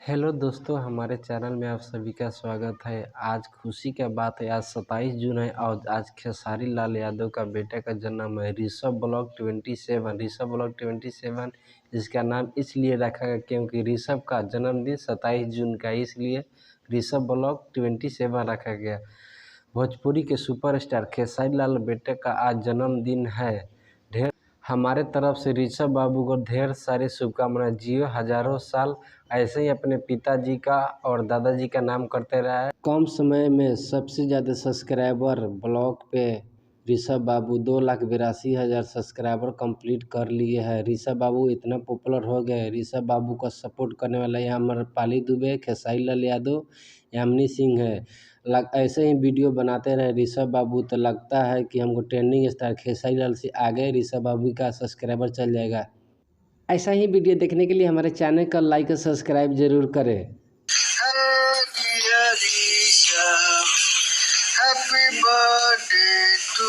Hello दोस्तों, हमारे channel में आप सभी का स्वागत है। आज खुशी का बात है, आज 27 जून है और आज खेसारी लाल यादव का बेटे का जन्म है। ऋषभ ब्लॉग 27 इसका नाम इसलिए रखा गया क्योंकि ऋषभ का जन्मदिन 27 जून का, इसलिए ऋषभ ब्लॉग 27 रखा गया। भोजपुरी के सुपरस्टार खेसारी लाल बेटे का आज जन्मदिन है। हमारे तरफ से ऋषभ बाबू को ढेर सारी शुभकामनाएं। जियो हजारों साल ऐसे ही अपने पिताजी का और दादाजी का नाम करते रहे। कम समय में सबसे ज़्यादा सब्सक्राइबर ब्लॉग पे ऋषभ बाबू 2,82,000 सब्सक्राइबर कंप्लीट कर लिए हैं। ऋषभ बाबू इतना पॉपुलर हो गए। ऋषभ बाबू का सपोर्ट करने वाला यहाँ अमरपाली दुबे, खेसारी लाल यादव, यामिनी सिंह है। ऐसे ही वीडियो बनाते रहे ऋषभ बाबू तो लगता है कि हमको ट्रेंडिंग स्टार खेसारी लाल से आगे ऋषभ बाबू का सब्सक्राइबर चल जाएगा। ऐसा ही वीडियो देखने के लिए हमारे चैनल का लाइक और सब्सक्राइब जरूर करें। Happy birthday to